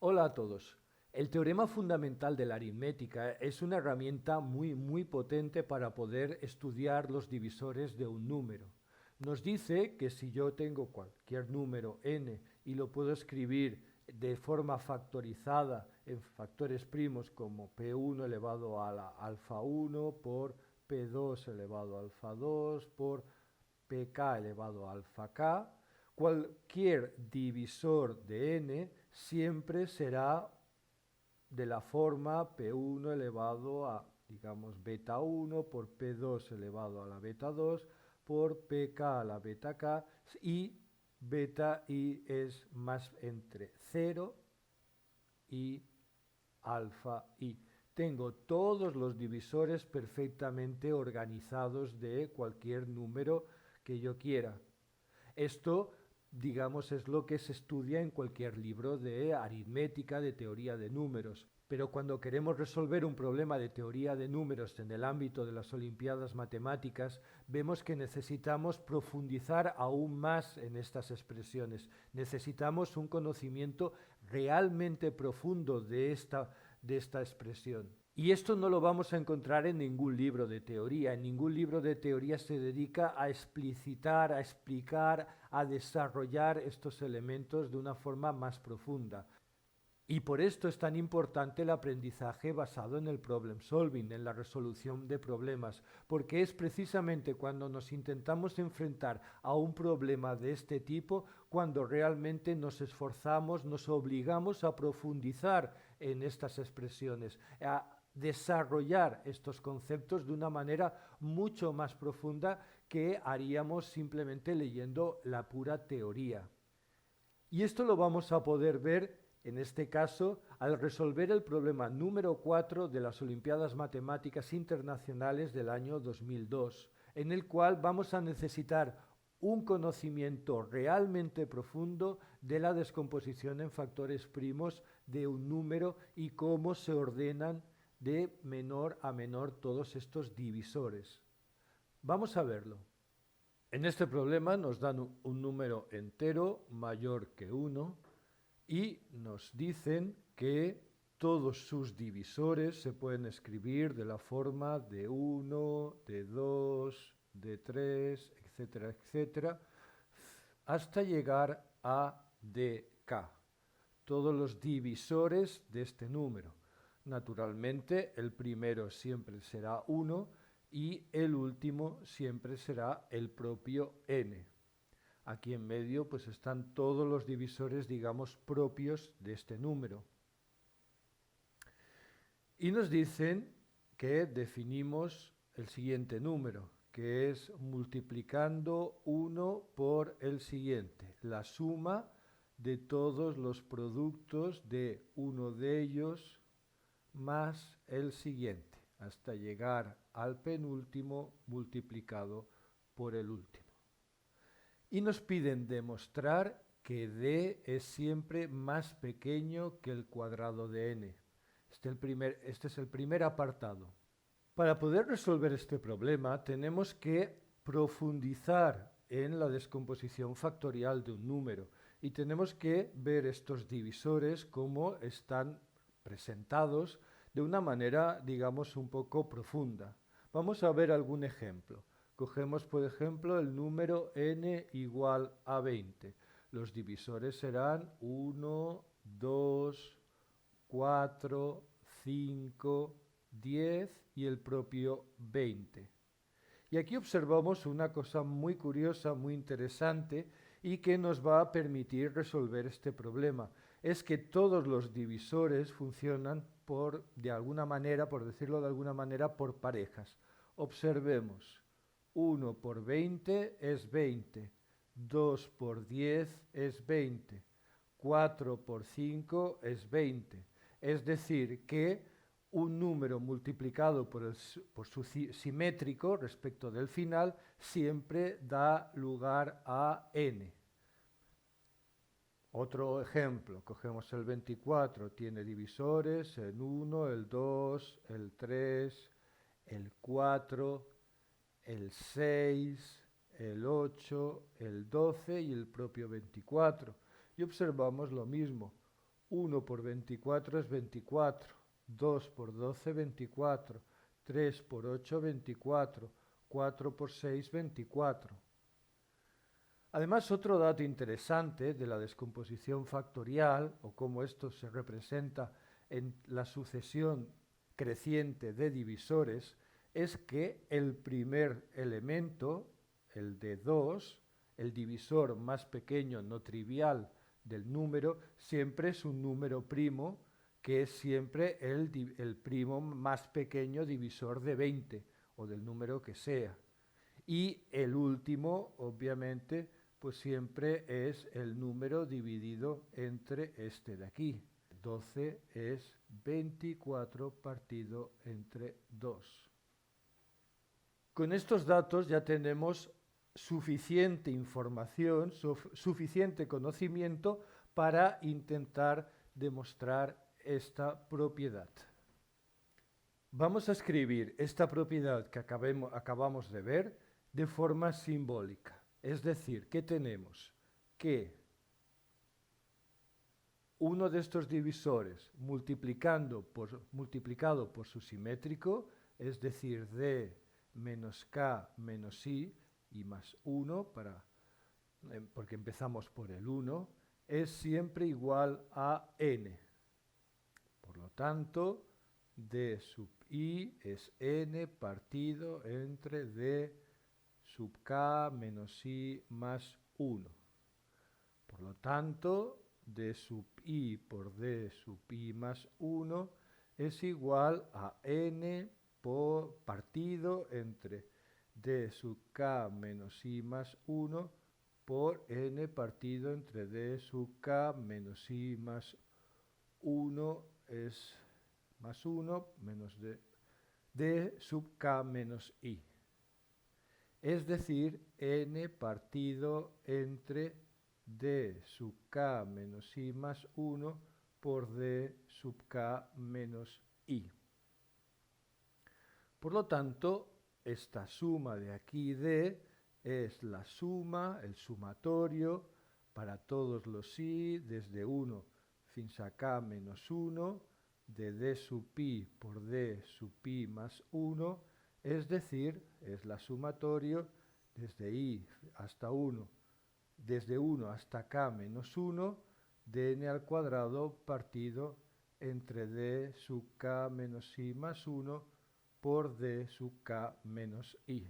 Hola a todos. El teorema fundamental de la aritmética es una herramienta muy potente para poder estudiar los divisores de un número. Nos dice que si yo tengo cualquier número n y lo puedo escribir de forma factorizada en factores primos como p1 elevado a la alfa 1 por p2 elevado a alfa 2 por pk elevado a alfa k, cualquier divisor de n siempre será de la forma p1 elevado a, digamos, beta 1 por p2 elevado a la beta 2 por pk a la beta k, y beta i es más entre 0 y alfa i. Tengo todos los divisores perfectamente organizados de cualquier número que yo quiera. Esto, digamos, es lo que se estudia en cualquier libro de aritmética, de teoría de números. Pero cuando queremos resolver un problema de teoría de números en el ámbito de las Olimpiadas Matemáticas, vemos que necesitamos profundizar aún más en estas expresiones. Necesitamos un conocimiento realmente profundo de esta expresión. Y esto no lo vamos a encontrar en ningún libro de teoría. En ningún libro de teoría se dedica a explicitar, a explicar, a desarrollar estos elementos de una forma más profunda. Y por esto es tan importante el aprendizaje basado en el problem solving, en la resolución de problemas, porque es precisamente cuando nos intentamos enfrentar a un problema de este tipo cuando realmente nos esforzamos, nos obligamos a profundizar en estas expresiones, a desarrollar estos conceptos de una manera mucho más profunda que haríamos simplemente leyendo la pura teoría. Y esto lo vamos a poder ver, en este caso, al resolver el problema número 4 de las Olimpiadas Matemáticas Internacionales del año 2002, en el cual vamos a necesitar un conocimiento realmente profundo de la descomposición en factores primos de un número y cómo se ordenan de menor a menor todos estos divisores. Vamos a verlo. En este problema nos dan un número entero mayor que 1 y nos dicen que todos sus divisores se pueden escribir de la forma de 1, de 2, de 3, etcétera, etcétera, hasta llegar a dk, todos los divisores de este número. Naturalmente, el primero siempre será 1 y el último siempre será el propio n. Aquí en medio pues están todos los divisores, digamos, propios de este número. Y nos dicen que definimos el siguiente número, que es multiplicando 1 por el siguiente, la suma de todos los productos de uno de ellos más el siguiente, hasta llegar al penúltimo multiplicado por el último. Y nos piden demostrar que d es siempre más pequeño que el cuadrado de n. Este es el primer apartado. Para poder resolver este problema tenemos que profundizar en la descomposición factorial de un número y tenemos que ver estos divisores cómo están presentados de una manera, digamos, un poco profunda. Vamos a ver algún ejemplo. Cogemos, por ejemplo, el número n igual a 20. Los divisores serán 1, 2, 4, 5, 10 y el propio 20. Y aquí observamos una cosa muy curiosa, muy interesante y que nos va a permitir resolver este problema. Es que todos los divisores funcionan de alguna manera, por decirlo de alguna manera, por parejas. Observemos. 1 por 20 es 20, 2 por 10 es 20, 4 por 5 es 20. Es decir, que un número multiplicado por su simétrico respecto del final siempre da lugar a n. Otro ejemplo, cogemos el 24, tiene divisores en 1, el 2, el 3, el 4, el 6, el 8, el 12 y el propio 24. Y observamos lo mismo. 1 por 24 es 24, 2 por 12, 24, 3 por 8, 24, 4 por 6, 24. Además, otro dato interesante de la descomposición factorial, o cómo esto se representa en la sucesión creciente de divisores, es que el primer elemento, el de 2, el divisor más pequeño no trivial del número, siempre es un número primo, que es siempre el primo más pequeño divisor de 20, o del número que sea. Y el último, obviamente, pues siempre es el número dividido entre este de aquí. 12 es 24 partido entre 2. Con estos datos ya tenemos suficiente información, suficiente conocimiento para intentar demostrar esta propiedad. Vamos a escribir esta propiedad que acabamos de ver de forma simbólica. Es decir, ¿qué tenemos? Que uno de estos divisores multiplicado por su simétrico, es decir, d menos k menos i y más 1, porque empezamos por el 1, es siempre igual a n. Por lo tanto, d sub i es n partido entre d sub k menos i más 1. Por lo tanto, d sub i por d sub i más 1 es igual a n por partido entre d sub k menos i más 1 por n partido entre d sub k menos i más 1 es más 1 menos d sub k menos i. Es decir, n partido entre d sub k menos i más 1 por d sub k menos i. Por lo tanto, esta suma de aquí d es la suma, el sumatorio para todos los i desde 1 fins a k menos 1 de d sub i por d sub i más 1, es decir, es la sumatorio desde i hasta 1, desde 1 hasta k menos 1, de n al cuadrado partido entre d sub k menos i más 1 por d sub k menos i.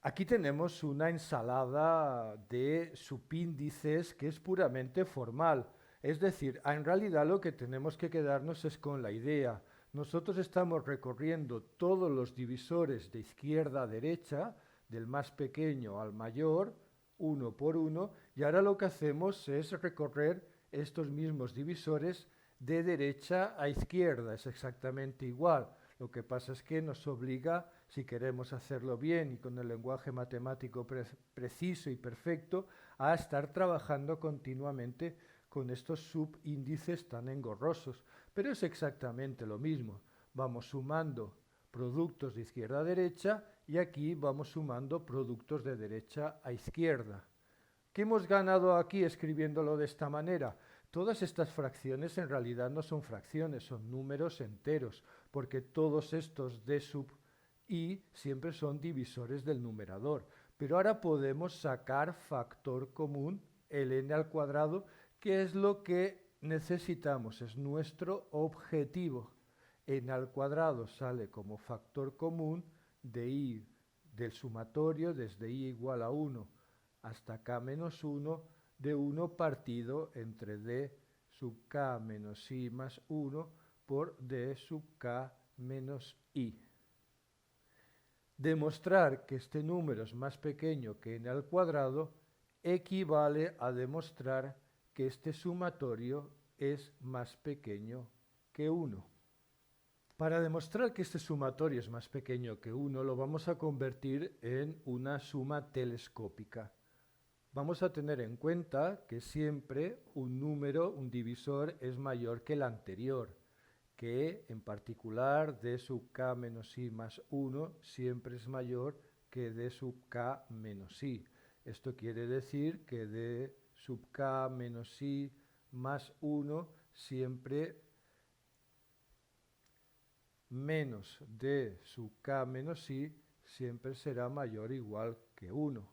Aquí tenemos una ensalada de subíndices que es puramente formal. Es decir, en realidad lo que tenemos que quedarnos es con la idea. Nosotros estamos recorriendo todos los divisores de izquierda a derecha, del más pequeño al mayor, uno por uno, y ahora lo que hacemos es recorrer estos mismos divisores de derecha a izquierda. Es exactamente igual. Lo que pasa es que nos obliga, si queremos hacerlo bien y con el lenguaje matemático preciso y perfecto, a estar trabajando continuamente con estos subíndices tan engorrosos. Pero es exactamente lo mismo. Vamos sumando productos de izquierda a derecha y aquí vamos sumando productos de derecha a izquierda. ¿Qué hemos ganado aquí escribiéndolo de esta manera? Todas estas fracciones en realidad no son fracciones, son números enteros, porque todos estos d sub i siempre son divisores del numerador. Pero ahora podemos sacar factor común, el n al cuadrado, que es lo que necesitamos, es nuestro objetivo. N al cuadrado sale como factor común de i del sumatorio desde i igual a 1 hasta k menos 1 de 1 partido entre d sub k menos i más 1 por d sub k menos i. Demostrar que este número es más pequeño que n al cuadrado equivale a demostrar que este sumatorio es más pequeño que 1. Para demostrar que este sumatorio es más pequeño que 1, lo vamos a convertir en una suma telescópica. Vamos a tener en cuenta que siempre un número, un divisor, es mayor que el anterior, que en particular d sub k menos i más 1 siempre es mayor que d sub k menos i. Esto quiere decir que d sub k menos i más 1 siempre menos d sub k menos i siempre será mayor o igual que 1.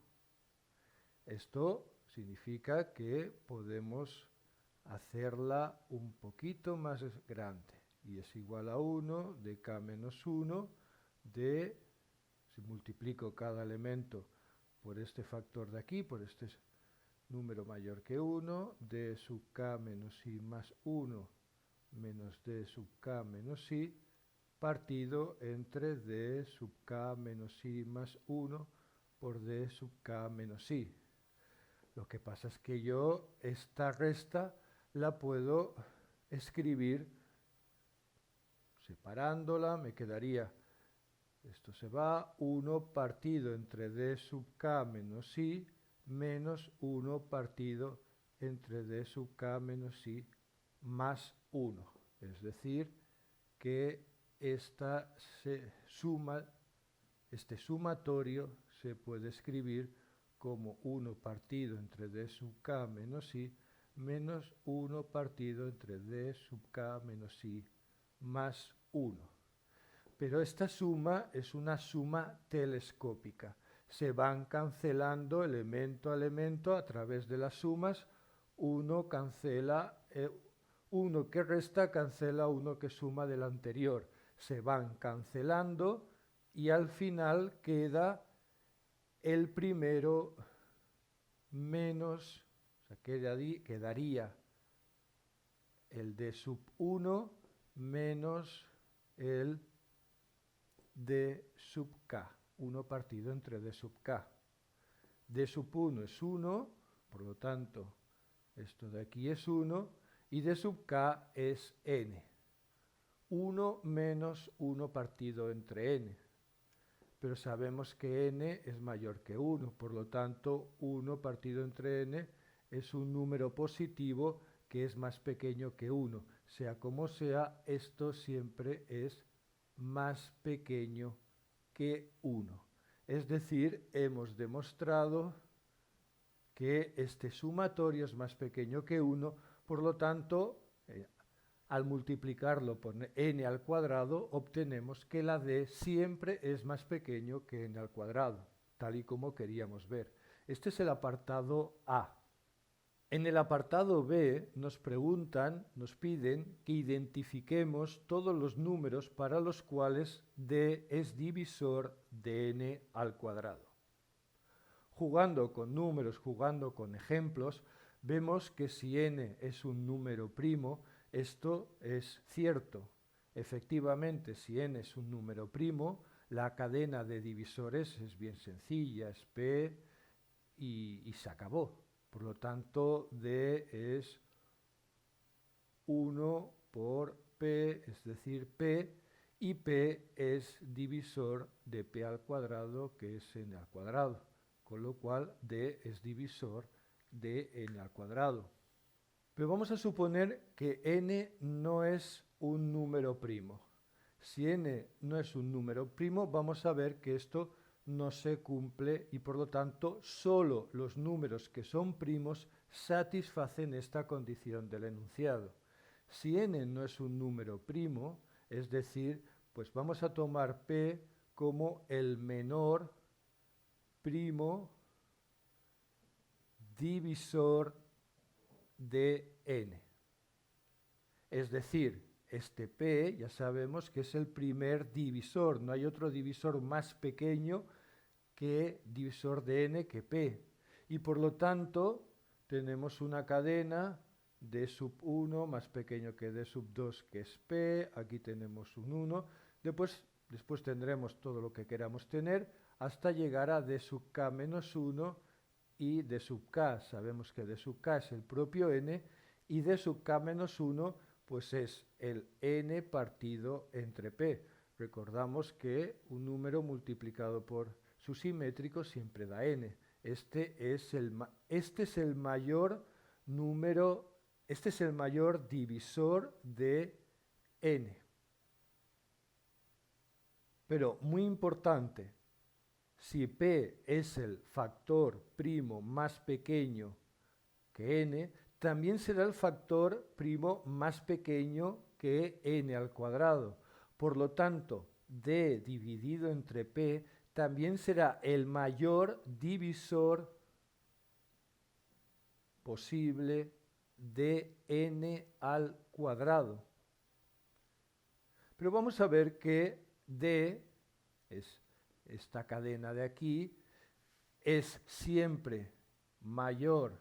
Esto significa que podemos hacerla un poquito más grande y es igual a 1 de k menos 1 de, si multiplico cada elemento por este factor de aquí, por este número mayor que 1, d sub k menos i más 1 menos d sub k menos i partido entre d sub k menos i más 1 por d sub k menos i. Lo que pasa es que yo esta resta la puedo escribir separándola, me quedaría, esto se va, 1 partido entre d sub k menos i menos 1 partido entre d sub k menos i más 1. Es decir, que esta este sumatorio se puede escribir como 1 partido entre d sub k menos i menos 1 partido entre d sub k menos i más 1. Pero esta suma es una suma telescópica. Se van cancelando elemento a elemento a través de las sumas. Uno que resta cancela uno que suma del anterior. Se van cancelando y al final queda el primero menos, o sea, quedaría el d sub 1 menos el d sub k, 1 partido entre d sub k. d sub 1 es 1, por lo tanto, esto de aquí es 1, y d sub k es n. 1 menos 1 partido entre n. Pero sabemos que n es mayor que 1, por lo tanto 1 partido entre n es un número positivo que es más pequeño que 1. Sea como sea, esto siempre es más pequeño que 1. Es decir, hemos demostrado que este sumatorio es más pequeño que 1, por lo tanto, al multiplicarlo por n al cuadrado, obtenemos que la d siempre es más pequeño que n al cuadrado, tal y como queríamos ver. Este es el apartado A. En el apartado B nos piden que identifiquemos todos los números para los cuales d es divisor de n al cuadrado. Jugando con números, jugando con ejemplos, vemos que si n es un número primo, esto es cierto. Efectivamente, si n es un número primo, la cadena de divisores es bien sencilla, es p y se acabó. Por lo tanto, d es 1 por p, es decir, p, y p es divisor de p al cuadrado, que es n al cuadrado. Con lo cual, d es divisor de n al cuadrado. Pero vamos a suponer que n no es un número primo. Si n no es un número primo, vamos a ver que esto no se cumple y por lo tanto solo los números que son primos satisfacen esta condición del enunciado. Si n no es un número primo, es decir, pues vamos a tomar p como el menor primo divisor de n. Es decir, este p ya sabemos que es el primer divisor, no hay otro divisor más pequeño que divisor de n que p. Y por lo tanto tenemos una cadena d sub 1 más pequeño que d sub 2 que es p, aquí tenemos un 1, después tendremos todo lo que queramos tener hasta llegar a d sub k menos 1 y d sub k. Sabemos que d sub k es el propio n y d sub k menos 1 pues es el n partido entre p. Recordamos que un número multiplicado por su simétrico siempre da n. Este es el mayor número, este es el mayor divisor de n. Pero muy importante, si p es el factor primo más pequeño que n, también será el factor primo más pequeño que n al cuadrado. Por lo tanto, d dividido entre p también será el mayor divisor posible de n al cuadrado. Pero vamos a ver que d, es esta cadena de aquí, es siempre mayor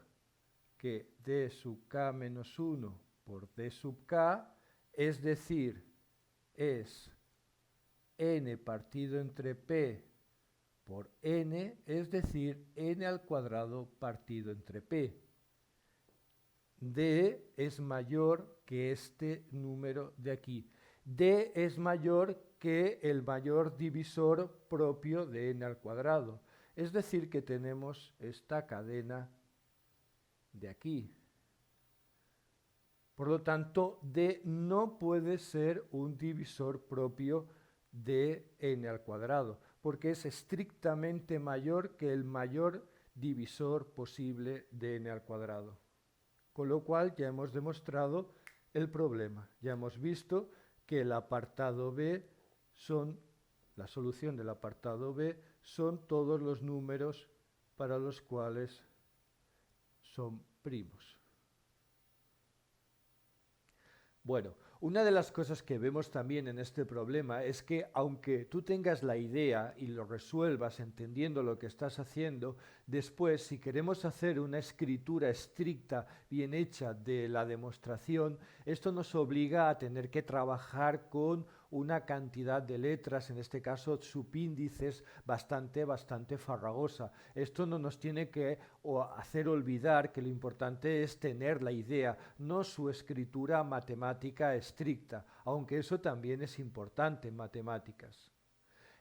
que d sub k menos 1 por d sub k, es decir, es n partido entre p por n, es decir, n al cuadrado partido entre p. D es mayor que este número de aquí. D es mayor que el mayor divisor propio de n al cuadrado. Es decir, que tenemos esta cadena de aquí. Por lo tanto, D no puede ser un divisor propio de n al cuadrado, porque es estrictamente mayor que el mayor divisor posible de n al cuadrado. Con lo cual ya hemos demostrado el problema. Ya hemos visto que el apartado B la solución del apartado B son todos los números para los cuales son primos. Bueno, una de las cosas que vemos también en este problema es que aunque tú tengas la idea y lo resuelvas entendiendo lo que estás haciendo, después si queremos hacer una escritura estricta, bien hecha de la demostración, esto nos obliga a tener que trabajar con una cantidad de letras, en este caso subíndices, bastante farragosa. Esto no nos tiene que hacer olvidar que lo importante es tener la idea, no su escritura matemática estricta, aunque eso también es importante en matemáticas.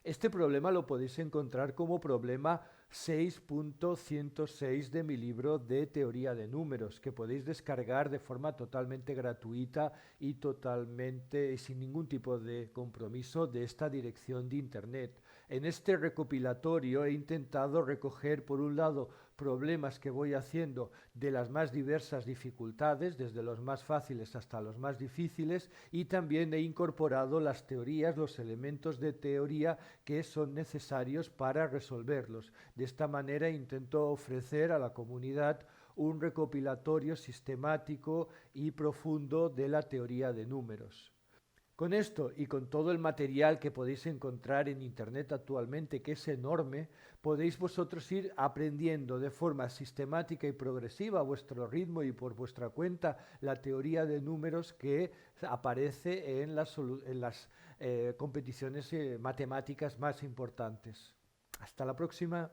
Este problema lo podéis encontrar como problema 6.106 de mi libro de teoría de números, que podéis descargar de forma totalmente gratuita y totalmente sin ningún tipo de compromiso de esta dirección de internet. En este recopilatorio he intentado recoger, por un lado, problemas que voy haciendo de las más diversas dificultades, desde los más fáciles hasta los más difíciles, y también he incorporado las teorías, los elementos de teoría que son necesarios para resolverlos. De esta manera intento ofrecer a la comunidad un recopilatorio sistemático y profundo de la teoría de números. Con esto y con todo el material que podéis encontrar en Internet actualmente, que es enorme, podéis vosotros ir aprendiendo de forma sistemática y progresiva a vuestro ritmo y por vuestra cuenta la teoría de números que aparece en las competiciones matemáticas más importantes. Hasta la próxima.